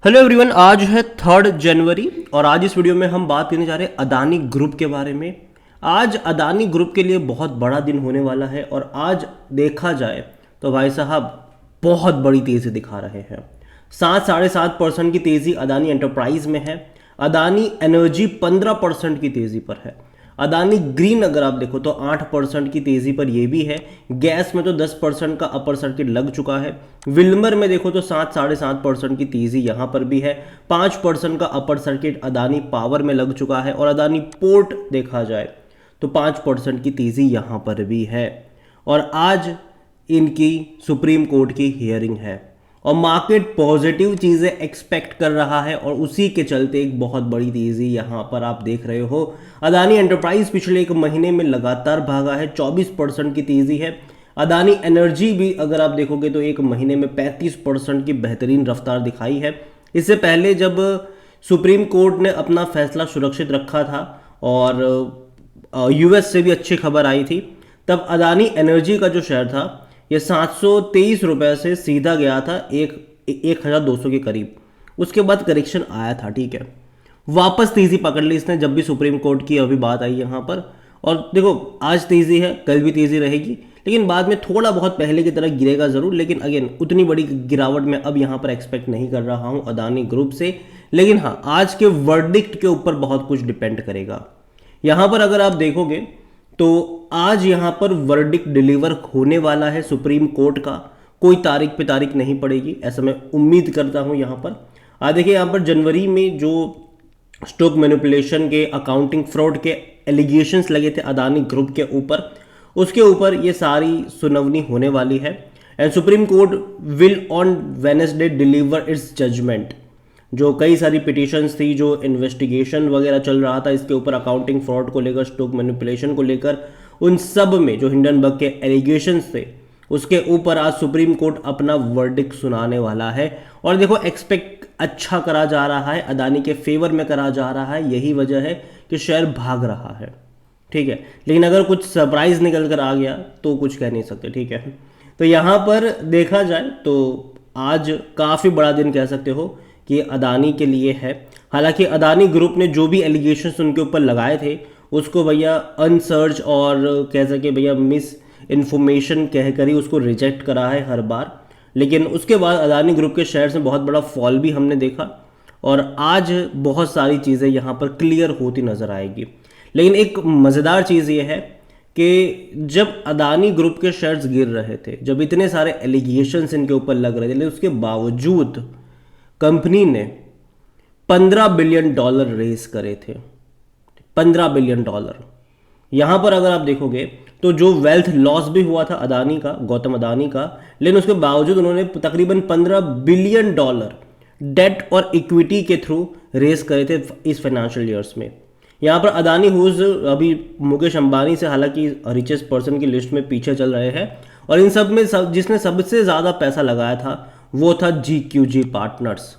Hello everyone, आज है 3 जनवरी और आज इस वीडियो में हम बात करने जा रहे हैं अदानी ग्रुप के बारे में। आज अदानी ग्रुप के लिए बहुत बड़ा दिन होने वाला है और आज देखा जाए तो भाई साहब बहुत बड़ी तेज़ी दिखा रहे हैं। 7-7.5% की तेज़ी अदानी एंटरप्राइज में है। अदानी एनर्जी 15% की तेज़ी पर है। अदानी ग्रीन अगर आप देखो तो 8% की तेज़ी पर यह भी है। गैस में तो 10% का अपर सर्किट लग चुका है। विल्मर में देखो तो 7-7.5% की तेज़ी यहाँ पर भी है। 5% का अपर सर्किट अदानी पावर में लग चुका है और अदानी पोर्ट देखा जाए तो 5% की तेज़ी यहाँ पर भी है। और आज इनकी सुप्रीम कोर्ट की हियरिंग है और मार्केट पॉजिटिव चीज़ें एक्सपेक्ट कर रहा है और उसी के चलते एक बहुत बड़ी तेज़ी यहाँ पर आप देख रहे हो। अदानी एंटरप्राइज पिछले एक महीने में लगातार भागा है, 24% की तेज़ी है। अदानी एनर्जी भी अगर आप देखोगे तो एक महीने में 35% की बेहतरीन रफ्तार दिखाई है। इससे पहले जब सुप्रीम कोर्ट ने अपना फैसला सुरक्षित रखा था और यूएस से भी अच्छी खबर आई थी, तब अदानी एनर्जी का जो शेयर था ये 723 रुपये से सीधा गया था 1200 के करीब। उसके बाद करेक्शन आया था, ठीक है, वापस तेज़ी पकड़ ली इसने जब भी सुप्रीम कोर्ट की अभी बात आई यहाँ पर। और देखो आज तेज़ी है, कल भी तेज़ी रहेगी, लेकिन बाद में थोड़ा बहुत पहले की तरह गिरेगा ज़रूर, लेकिन अगेन उतनी बड़ी गिरावट मैं अब यहाँ पर एक्सपेक्ट नहीं कर रहा हूँ अदानी ग्रुप से। लेकिन हाँ, आज के वर्डिक्ट के ऊपर बहुत कुछ डिपेंड करेगा। यहाँ पर अगर आप देखोगे तो आज यहाँ पर वर्डिक्ट डिलीवर होने वाला है सुप्रीम कोर्ट का। कोई तारीख पे तारीख नहीं पड़ेगी ऐसा मैं उम्मीद करता हूँ यहाँ पर। आज देखिए यहाँ पर जनवरी में जो स्टॉक मैनिपुलेशन के, अकाउंटिंग फ्रॉड के एलिगेशंस लगे थे अदानी ग्रुप के ऊपर, उसके ऊपर ये सारी सुनवाई होने वाली है। And Supreme Court will on Wednesday deliver its judgment. जो कई सारी पिटिशंस थी, जो इन्वेस्टिगेशन वगैरह चल रहा था इसके ऊपर, अकाउंटिंग फ्रॉड को लेकर, स्टॉक मैनिपुलेशन को लेकर, उन सब में जो हिंडनबर्ग के एलिगेशंस थे उसके ऊपर आज सुप्रीम कोर्ट अपना वर्डिक्ट सुनाने वाला है। और देखो एक्सपेक्ट अच्छा करा जा रहा है, अदानी के फेवर में करा जा रहा है, यही वजह है कि शेयर भाग रहा है, ठीक है। लेकिन अगर कुछ सरप्राइज निकल कर आ गया तो कुछ कह नहीं सकते, ठीक है। तो यहाँ पर देखा जाए तो आज काफ़ी बड़ा दिन कह सकते हो कि अदानी के लिए है। हालांकि अदानी ग्रुप ने जो भी एलिगेशंस उनके ऊपर लगाए थे उसको भैया अनसर्च और कह सके भैया मिस इन्फॉर्मेशन कहकर ही उसको रिजेक्ट करा है हर बार। लेकिन उसके बाद अदानी ग्रुप के शेयर्स में बहुत बड़ा फॉल भी हमने देखा और आज बहुत सारी चीज़ें यहाँ पर क्लियर होती नज़र आएगी। लेकिन एक मज़ेदार चीज़ ये है कि जब अदानी ग्रुप के शेयर्स गिर रहे थे, जब इतने सारे एलिगेशंस इनके ऊपर लग रहे थे, लेकिन उसके बावजूद कंपनी ने $15 बिलियन रेज करे थे। $15 बिलियन। यहाँ पर अगर आप देखोगे तो जो वेल्थ लॉस भी हुआ था अदानी का, गौतम अदानी का, लेकिन उसके बावजूद उन्होंने तकरीबन $15 बिलियन डेट और इक्विटी के थ्रू रेज करे थे इस फाइनेंशियल ईयर्स में। यहाँ पर अदानी हुज अभी मुकेश अंबानी से हालांकि रिचेस्ट पर्सन की लिस्ट में पीछे चल रहे हैं और इन सब में जिसने सबसे ज़्यादा पैसा लगाया था वो था GQG पार्टनर्स।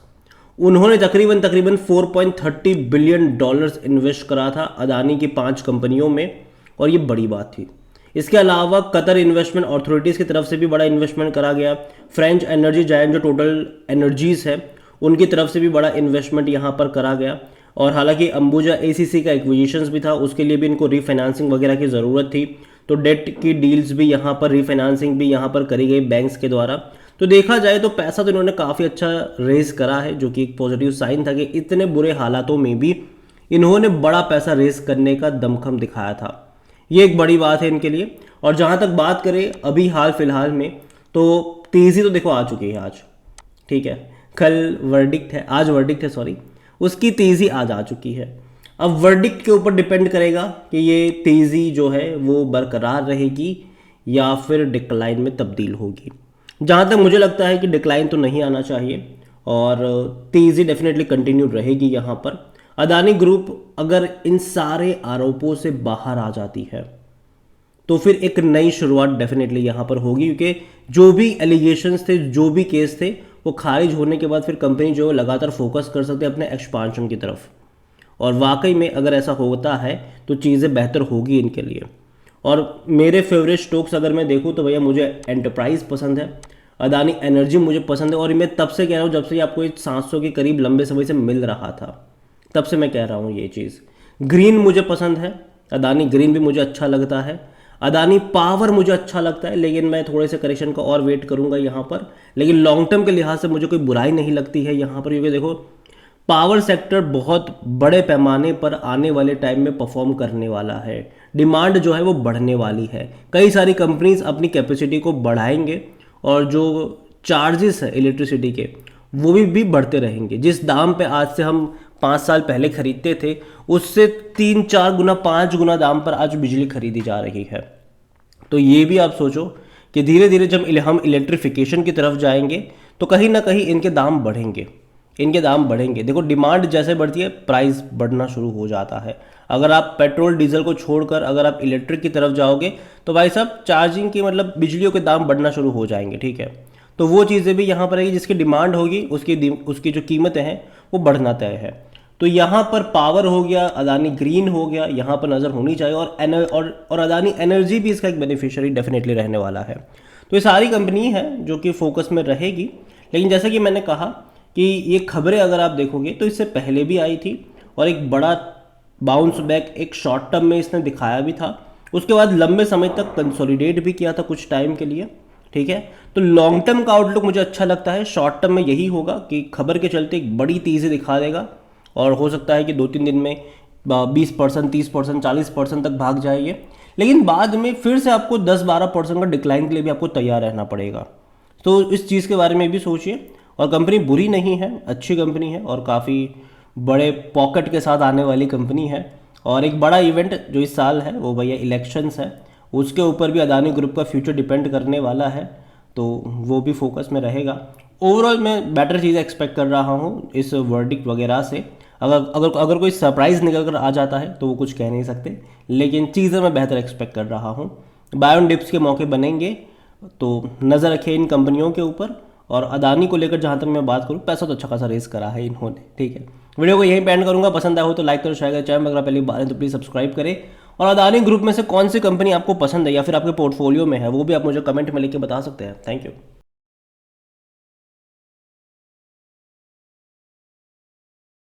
उन्होंने तकरीबन 4.30 बिलियन इन्वेस्ट करा था अदानी की 5 कंपनियों में और ये बड़ी बात थी। इसके अलावा कतर इन्वेस्टमेंट अथॉरिटीज़ की तरफ से भी बड़ा इन्वेस्टमेंट करा गया। फ्रेंच एनर्जी जायंट जो टोटल एनर्जीज है उनकी तरफ से भी बड़ा इन्वेस्टमेंट यहाँ पर करा गया। और हालांकि अंबुजा ACC का एक्विजिशंस भी था, उसके लिए भी इनको रीफाइनेंसिंग वगैरह की ज़रूरत थी, तो डेट की डील्स भी यहाँ पर, रीफाइनेंसिंग भी यहाँ पर करी गई बैंक्स के द्वारा। तो देखा जाए तो पैसा तो इन्होंने काफ़ी अच्छा रेज करा है, जो कि एक पॉजिटिव साइन था कि इतने बुरे हालातों में भी इन्होंने बड़ा पैसा रेज करने का दमखम दिखाया था। ये एक बड़ी बात है इनके लिए। और जहाँ तक बात करें अभी हाल फिलहाल में, तो तेज़ी तो देखो आ चुकी है आज, ठीक है। कल वर्डिक्ट है, आज वर्डिक्ट है, सॉरी, उसकी तेज़ी आज आ चुकी है। अब वर्डिक्ट के ऊपर डिपेंड करेगा कि ये तेज़ी जो है वो बरकरार रहेगी या फिर डिक्लाइन में तब्दील होगी। जहाँ तक मुझे लगता है कि डिक्लाइन तो नहीं आना चाहिए और तेज़ी डेफिनेटली कंटिन्यू रहेगी यहाँ पर। अदानी ग्रुप अगर इन सारे आरोपों से बाहर आ जाती है तो फिर एक नई शुरुआत डेफिनेटली यहाँ पर होगी, क्योंकि जो भी एलिगेशंस थे, जो भी केस थे, वो खारिज होने के बाद फिर कंपनी जो लगातार फोकस कर सकते हैं अपने एक्सपांशन की तरफ। और वाकई में अगर ऐसा होता है तो चीज़ें बेहतर होगी इनके लिए। और मेरे फेवरेट स्टॉक्स अगर मैं देखूँ तो भैया मुझे एंटरप्राइज पसंद है, अदानी एनर्जी मुझे पसंद है, और मैं तब से कह रहा हूँ जब से ये आपको 700 के करीब लंबे समय से मिल रहा था, तब से मैं कह रहा हूँ ये चीज़। ग्रीन मुझे पसंद है, अदानी ग्रीन भी मुझे अच्छा लगता है। अदानी पावर मुझे अच्छा लगता है, लेकिन मैं थोड़े से करेक्शन का और वेट करूंगा यहाँ पर। लेकिन लॉन्ग टर्म के लिहाज से मुझे कोई बुराई नहीं लगती है यहाँ पर, क्योंकि देखो पावर सेक्टर बहुत बड़े पैमाने पर आने वाले टाइम में परफॉर्म करने वाला है। डिमांड जो है वो बढ़ने वाली है, कई सारी कंपनीज अपनी कैपेसिटी को बढ़ाएंगे, और जो चार्जेस है इलेक्ट्रिसिटी के वो भी बढ़ते रहेंगे। जिस दाम पे आज से हम 5 साल पहले खरीदते थे, उससे 3-4 गुना 5 गुना दाम पर आज बिजली खरीदी जा रही है। तो ये भी आप सोचो कि धीरे धीरे जब हम इलेक्ट्रिफिकेशन की तरफ जाएंगे तो कहीं ना कहीं इनके दाम बढ़ेंगे, इनके दाम बढ़ेंगे। देखो डिमांड जैसे बढ़ती है प्राइस बढ़ना शुरू हो जाता है। अगर आप पेट्रोल डीजल को छोड़कर अगर आप इलेक्ट्रिक की तरफ जाओगे तो भाई साहब चार्जिंग की मतलब बिजलियों के दाम बढ़ना शुरू हो जाएंगे, ठीक है। तो वो चीज़ें भी यहाँ पर है कि जिसकी डिमांड होगी उसकी जो कीमतें हैं वो बढ़ना तय है। तो यहाँ पर पावर हो गया, अदानी ग्रीन हो गया, यहाँ पर नज़र होनी चाहिए। और अदानी एनर्जी भी इसका एक बेनिफिशियरी डेफिनेटली रहने वाला है। तो ये सारी कंपनी है जो कि फोकस में रहेगी। लेकिन जैसा कि मैंने कहा कि ये खबरें अगर आप देखोगे तो इससे पहले भी आई थी, और एक बड़ा बाउंस बैक एक शॉर्ट टर्म में इसने दिखाया भी था। उसके बाद लंबे समय तक कंसोलिडेट भी किया था कुछ टाइम के लिए, ठीक है। तो लॉन्ग टर्म का आउटलुक मुझे अच्छा लगता है। शॉर्ट टर्म में यही होगा कि खबर के चलते एक बड़ी तेज़ी दिखा देगा, और हो सकता है कि 2-3 दिन में 20%, 30%, 40% तक भाग जाएगी। लेकिन बाद में फिर से आपको 10-12% का डिक्लाइन के लिए भी आपको तैयार रहना पड़ेगा। तो इस चीज़ के बारे में भी सोचिए। और कंपनी बुरी नहीं है, अच्छी कंपनी है, और काफ़ी बड़े पॉकेट के साथ आने वाली कंपनी है। और एक बड़ा इवेंट जो इस साल है वो भैया इलेक्शंस है, उसके ऊपर भी अदानी ग्रुप का फ्यूचर डिपेंड करने वाला है, तो वो भी फोकस में रहेगा। ओवरऑल मैं बेटर चीज़ें एक्सपेक्ट कर रहा हूँ इस वर्डिक्ट वगैरह से। अगर कोई सरप्राइज़ निकल कर आ जाता है तो वो कुछ कह नहीं सकते, लेकिन चीज़ें मैं बेहतर एक्सपेक्ट कर रहा हूँ। बाय ऑन डिप्स के मौके बनेंगे, तो नज़र रखें इन कंपनियों के ऊपर। और अदानी को लेकर जहाँ तक मैं बात करूँ, पैसा तो अच्छा खासा रेस करा है इन्होंने, ठीक है। वीडियो को यहीं पे एंड करूँगा। पसंद आया हो तो लाइक करो, शेयर करो, चैनल अगर पहली बार है तो प्लीज़ सब्सक्राइब करें। और अदानी ग्रुप में से कौन सी कंपनी आपको पसंद है या फिर आपके पोर्टफोलियो में है, वो भी आप मुझे कमेंट में लिख के बता सकते हैं। Thank you.